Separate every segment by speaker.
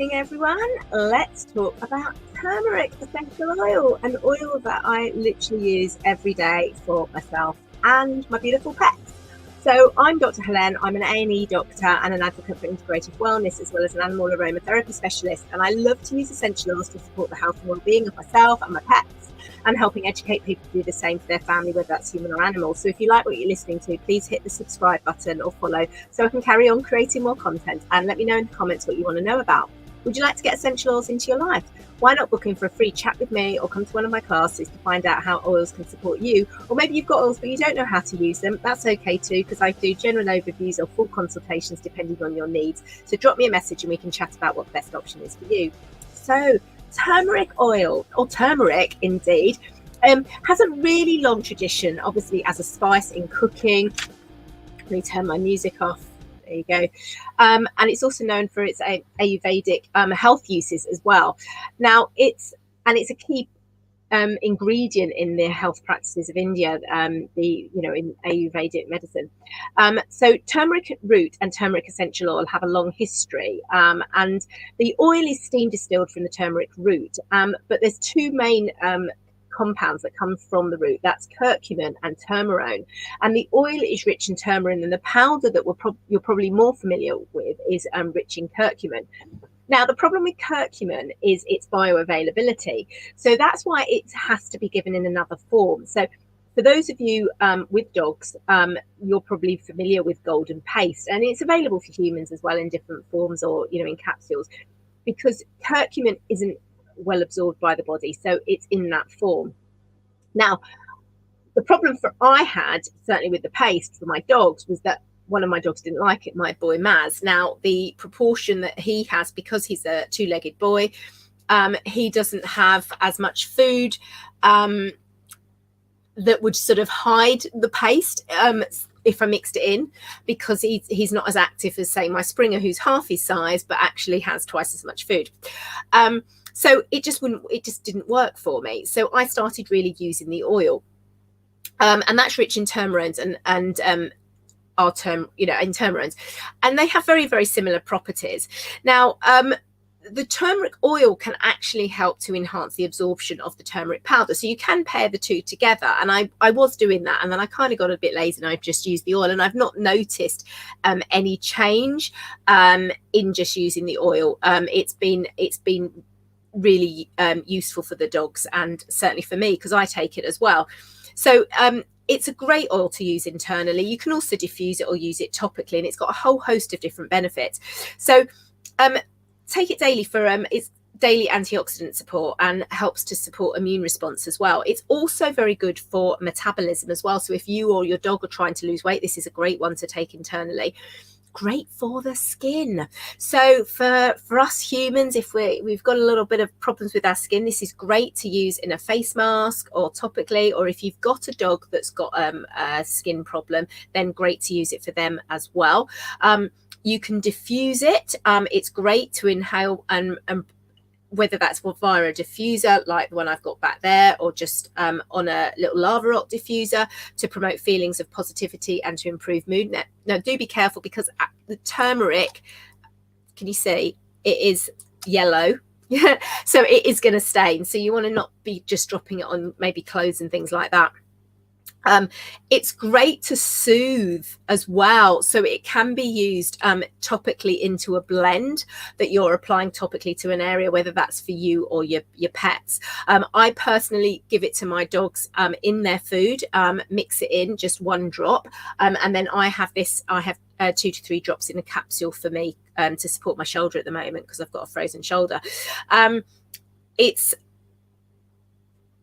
Speaker 1: evening, everyone. Let's talk about turmeric essential oil, an oil that I literally use every day for myself and my beautiful pets. So I'm Dr. Helene. I'm an A&E doctor and an advocate for integrative wellness, as well as an animal aromatherapy specialist. And I love to use essential oils to support the health and well-being of myself and my pets, and helping educate people to do the same for their family, whether that's human or animal. So if you like what you're listening to, please hit the subscribe button or follow so I can carry on creating more content, and let me know in the comments what you want to know about. Would you like to get essential oils into your life? Why not book in for a free chat with me or come to one of my classes to find out how oils can support you? Or maybe you've got oils but you don't know how to use them. That's okay too, because I do general overviews or full consultations depending on your needs. So drop me a message and we can chat about what the best option is for you. So turmeric oil, or turmeric indeed, has a really long tradition, obviously, as a spice in cooking. Let me turn my music off. There you go. And it's also known for its Ayurvedic health uses as well. Now, it's a key ingredient in the health practices of India, in Ayurvedic medicine. So turmeric root and turmeric essential oil have a long history, and the oil is steam distilled from the turmeric root, but there's two main compounds that come from the root. That's curcumin and turmerone, and the oil is rich in turmerone, and the powder that you're probably more familiar with is rich in curcumin. Now, the problem with curcumin is its bioavailability. So that's why it has to be given in another form. So for those of you with dogs, you're probably familiar with golden paste, and it's available for humans as well in different forms, or, in capsules, because curcumin isn't well absorbed by the body. So it's in that form. Now, the problem I had, certainly with the paste for my dogs, was that one of my dogs didn't like it, my boy Maz. Now, the proportion that he has, because he's a two-legged boy, he doesn't have as much food that would sort of hide the paste if I mixed it in, because he's not as active as, say, my Springer, who's half his size but actually has twice as much food. So it just didn't work for me. So I started really using the oil, and that's rich in turmerones and in turmerones, and they have very, very similar properties. Now, the turmeric oil can actually help to enhance the absorption of the turmeric powder. So you can pair the two together. And I was doing that, and then I kind of got a bit lazy and I've just used the oil, and I've not noticed any change in just using the oil. It's been really useful for the dogs, and certainly for me, because I take it as well. So it's a great oil to use internally. You can also diffuse it or use it topically, and it's got a whole host of different benefits. So take it daily for its daily antioxidant support, and helps to support immune response as well. It's also very good for metabolism as well. So if you or your dog are trying to lose weight, this is a great one to take internally. Great for the skin. So for us humans, if we've got a little bit of problems with our skin, this is great to use in a face mask or topically. Or if you've got a dog that's got a skin problem, then great to use it for them as well. You can diffuse it. It's great to inhale, and whether that's via a diffuser like the one I've got back there, or just on a little lava rock diffuser, to promote feelings of positivity and to improve mood. Now, do be careful, because the turmeric, can you see, it is yellow. So it is going to stain. So you want to not be just dropping it on maybe clothes and things like that. It's great to soothe as well, so it can be used topically into a blend that you're applying topically to an area, whether that's for you or your pets. I personally give it to my dogs in their food, mix it in just one drop, and then I have 2 to 3 drops in a capsule for me to support my shoulder at the moment, because I've got a frozen shoulder. It's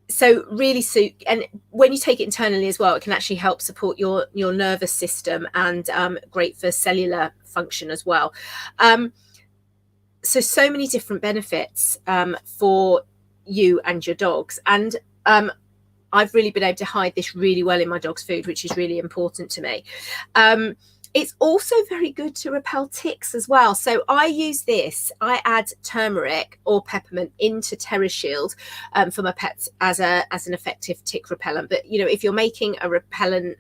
Speaker 1: so really and when you take it internally as well, it can actually help support your nervous system, and great for cellular function as well. So many different benefits for you and your dogs, and I've really been able to hide this really well in my dog's food, which is really important to me. It's also very good to repel ticks as well. So I use this. I add turmeric or peppermint into TerraShield for my pets as an effective tick repellent. But if you're making a repellent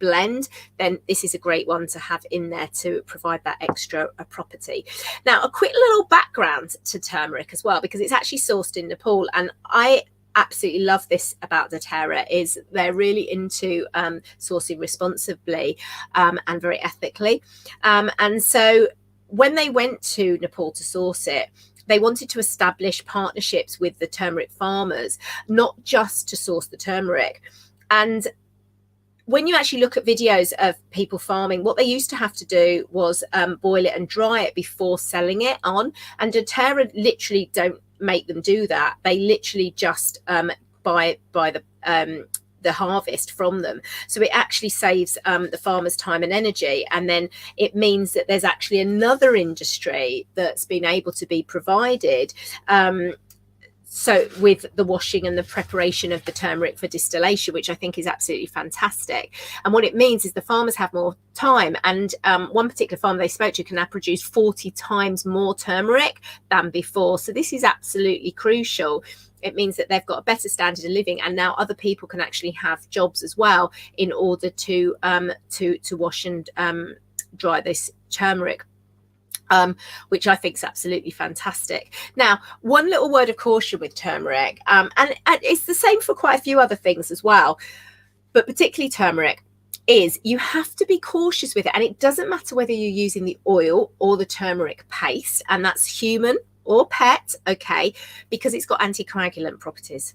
Speaker 1: blend, then this is a great one to have in there to provide that extra property. Now, a quick little background to turmeric as well, because it's actually sourced in Nepal, and I absolutely love this about doTERRA is they're really into sourcing responsibly and very ethically. And so when they went to Nepal to source it, they wanted to establish partnerships with the turmeric farmers, not just to source the turmeric. And when you actually look at videos of people farming, what they used to have to do was boil it and dry it before selling it on. And doTERRA literally don't make them do that. They literally just buy the harvest from them. So it actually saves the farmers time and energy, and then it means that there's actually another industry that's been able to be provided so with the washing and the preparation of the turmeric for distillation, which I think is absolutely fantastic. And what it means is the farmers have more time, and one particular farm they spoke to can now produce 40 times more turmeric than before. So this is absolutely crucial. It means that they've got a better standard of living, and now other people can actually have jobs as well in order to wash and dry this turmeric. Which I think is absolutely fantastic. Now, one little word of caution with turmeric, and it's the same for quite a few other things as well, but particularly turmeric, is you have to be cautious with it. And it doesn't matter whether you're using the oil or the turmeric paste, and that's human or pet, okay, because it's got anticoagulant properties.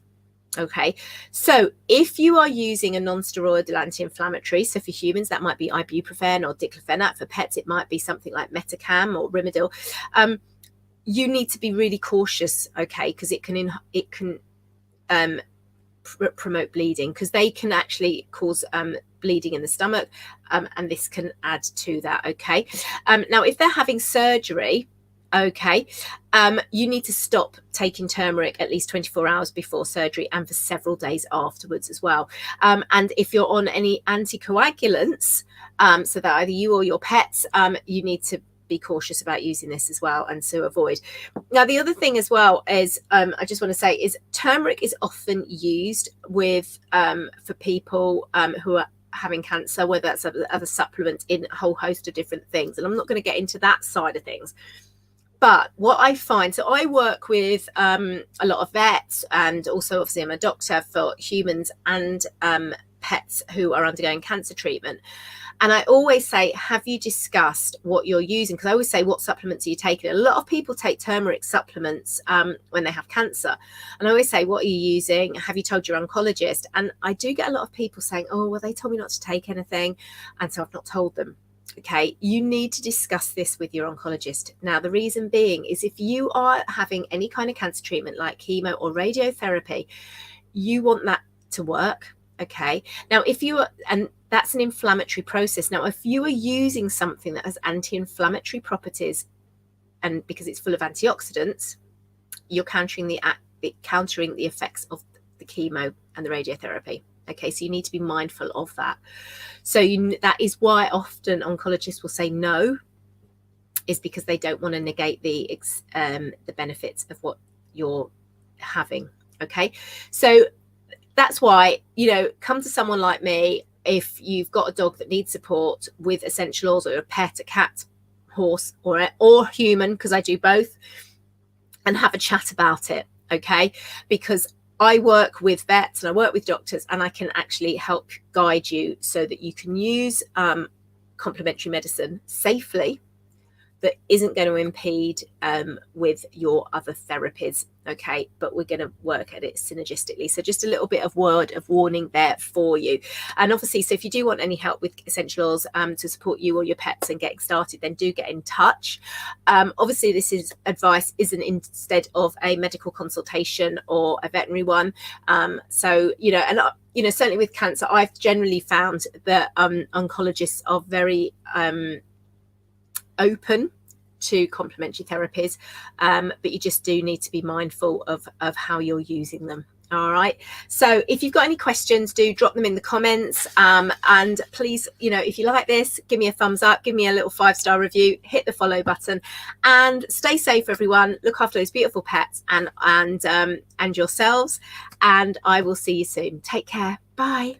Speaker 1: Okay, so if you are using a non-steroidal anti-inflammatory, so for humans that might be ibuprofen or diclofenac, for pets it might be something like Metacam or Rimadyl, you need to be really cautious, okay, because it can promote bleeding, because they can actually cause bleeding in the stomach, and this can add to that. Okay, now if they're having surgery, okay, you need to stop taking turmeric at least 24 hours before surgery and for several days afterwards as well. And if you're on any anticoagulants, so that either you or your pets, you need to be cautious about using this as well, and so avoid. Now, the other thing as well is, I just want to say, is turmeric is often used with for people who are having cancer, whether that's other supplements in a whole host of different things. And I'm not going to get into that side of things. But what I find, so I work with a lot of vets, and also obviously I'm a doctor for humans and pets who are undergoing cancer treatment. And I always say, have you discussed what you're using? Because I always say, what supplements are you taking? A lot of people take turmeric supplements when they have cancer. And I always say, what are you using? Have you told your oncologist? And I do get a lot of people saying, oh, well, they told me not to take anything, and so I've not told them. Okay, you need to discuss this with your oncologist. Now, the reason being is if you are having any kind of cancer treatment like chemo or radiotherapy, you want that to work. Okay, now if you are, and that's an inflammatory process. Now, if you are using something that has anti-inflammatory properties, and because it's full of antioxidants, you're countering the effects of the chemo and the radiotherapy. Okay, so you need to be mindful of that. So that is why often oncologists will say no, is because they don't want to negate the benefits of what you're having. Okay, so that's why, come to someone like me if you've got a dog that needs support with essential oils, or a pet, a cat, horse, or human, because I do both, and have a chat about it. Okay, because I work with vets and I work with doctors, and I can actually help guide you so that you can use complementary medicine safely that isn't going to impede with your other therapies. Okay, but we're going to work at it synergistically. So just a little bit of word of warning there for you. And obviously, so if you do want any help with essential oils to support you or your pets and getting started, then do get in touch. Obviously, this is advice isn't instead of a medical consultation or a veterinary one. So, and certainly with cancer, I've generally found that oncologists are very open to complementary therapies, but you just do need to be mindful of how you're using them. All right, so if you've got any questions, do drop them in the comments, and please, if you like this, give me a thumbs up, give me a little 5-star review, hit the follow button, and stay safe, everyone. Look after those beautiful pets and yourselves, and I will see you soon. Take care. Bye.